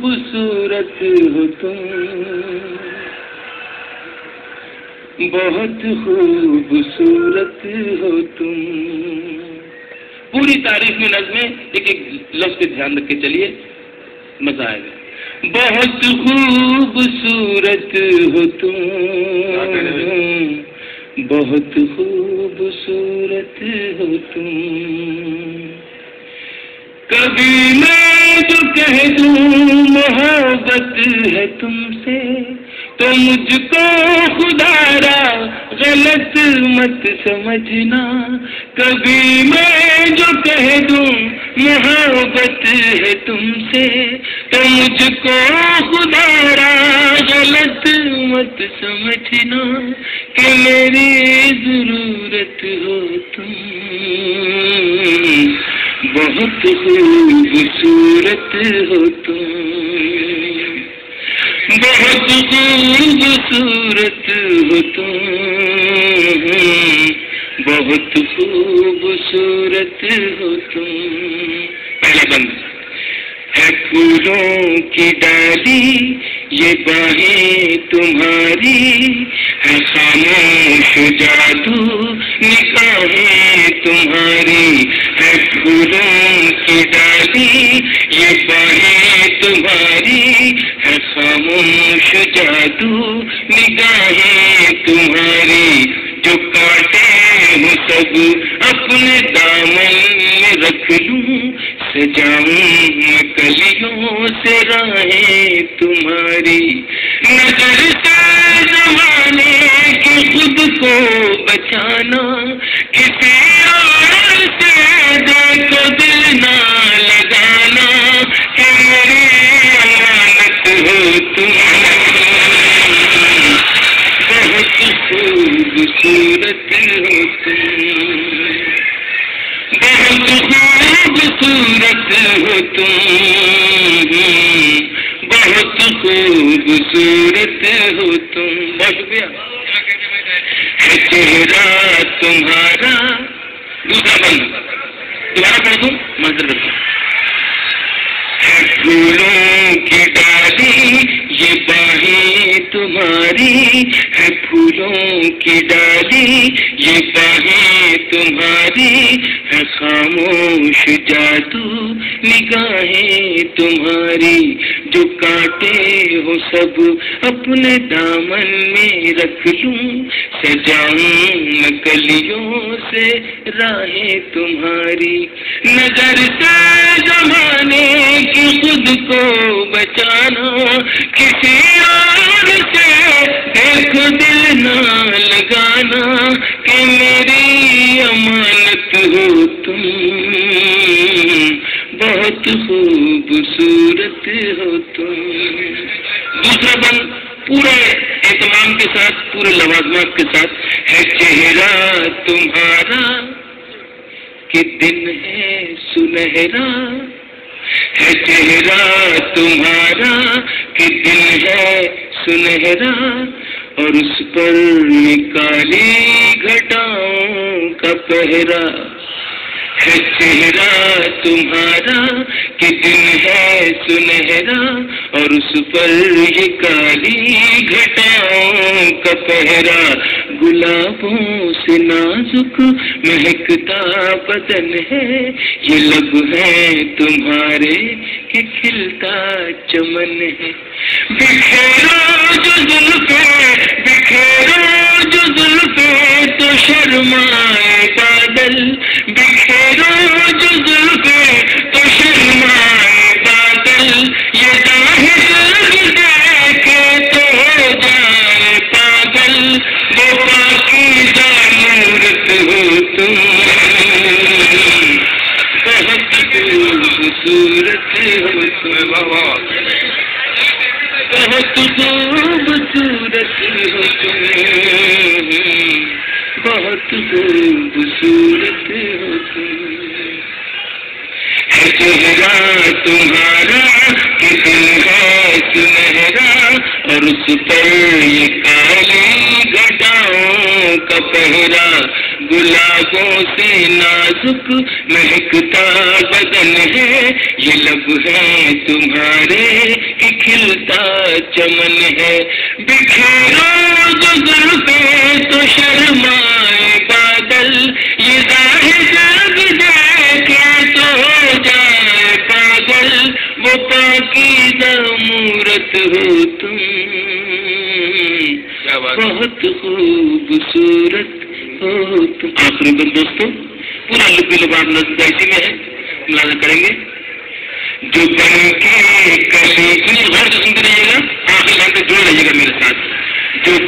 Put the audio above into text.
خوبصورت ہو تم، بہت خوبصورت ہو تم. پوری تعریف میں نظمیں ایک ایک لفظ پہ دھیان رکھ کے چلیے، مزہ آئے گا. بہت خوبصورت ہو تم، بہت خوبصورت ہو تم. کبھی میں جو کہہ دوں محبت ہے تم سے، تو مجھ کو خدا را غلط مت سمجھنا. کبھی میں جو کہہ دوں محبت ہے تم سے، تو مجھ کو خدا را غلط مت سمجھنا. کہ میری ضرورت ہو تم، بہت خوبصورت ہو تم، بہت خوبصورت ہو تم، بہت خوبصورت ہو تم. پہلا بند ہے پھولوں کی ڈالی یہ باہیں تمہاری، ہے خاموش جادو نگاہیں تمہاری. ہے پھولوں کی ڈالی یہ باہیں تمہاری، ہے خاموش جادو نگاہیں تمہاری. جو کاٹے ہوں سب اپنے دامن میں رکھ لوں، سجاؤں میں کلیوں سے راہیں تمہاری. نظر سے زمانے کے خود کو بچانا، کسی اور سے دیکھو دل نہ لگانا. کہ میری امانت ہو تم، بہت خوبصورت ہو تم، بہت خوبصورت ہو تم، بہت خوبصورت ہو تم. بہت شکریہ. ہے چہرہ تمہارا، دوسرا بند دوبارہ پڑھ دوں منظر کرتا. ہے پھولوں کی ڈالی یہ باہیں تمہاری، ہے پھولوں کی ڈالی یہ باہیں تمہاری، ہے خاموش جادو نگاہیں تمہاری. جو کاٹے ہو سب اپنے دامن میں رکھ لوں، سجاؤں میں کلیوں سے راہیں تمہاری. نظر سے زمانے کی خود کو بچانا، کسی اور سے دیکھو دل نہ لگانا. کہ میری امانت ہو تم، بہت خوبصورت ہو تم. دوسرا بند پورے اہتمام کے ساتھ، پورے لوازمات کے ساتھ. ہے چہرہ تمہارا کہ دن ہے سنہرا، ہے چہرہ تمہارا کہ دن ہے سنہرا، اور اس پر کالی گھٹاؤں کا پہرا. ہے چہرہ تمہارا کہ دن ہے سنہرا، اور اس پر یہ کالی گھٹاؤں کا پہرا. گلابوں سے نازک مہکتا بدن ہے، یہ لب ہے تمہارے کہ کھلتا چمن ہے. بکھیرو جو زلفیں، بکھیرو جو زلفیں تو شرمائے بادل. بکھیرو جو زلفیں تو شرمائے بادل. یہ ظاہر دیکھے تو ہو جائے پاگل. وہ پاکیزہ مورت ہو تم، بہت خوبصورت ہو تم، بہت خوبصورت ہو تم، بہت خوبصورت ہو تم. ہے چہرہ تمہارا کہ دل ہے سنہرا، اور اس پر یہ کالی گھٹاؤں کا پہرا. گلابوں سے نازک مہکتا بدن ہے، یہ لب ہے تمہارے کہ کھلتا چمن ہے، بکھیرو جو زلفیں تو شرمائے بادل، یہ زاہد اب دیکھے تو ہو جائے پاگل، وہ پاکیزہ مورت ہو تم، بہت خوبصورت ہو تم۔ آخری بند دوستوں پورا لبی لباب نظم اسی میں ہے، ملاحظہ کریں گے۔ جو بن کے کلی غور سے سنتے رہیے گا، آخری لائن پہ جوڑ رہیے گا میرے ساتھ۔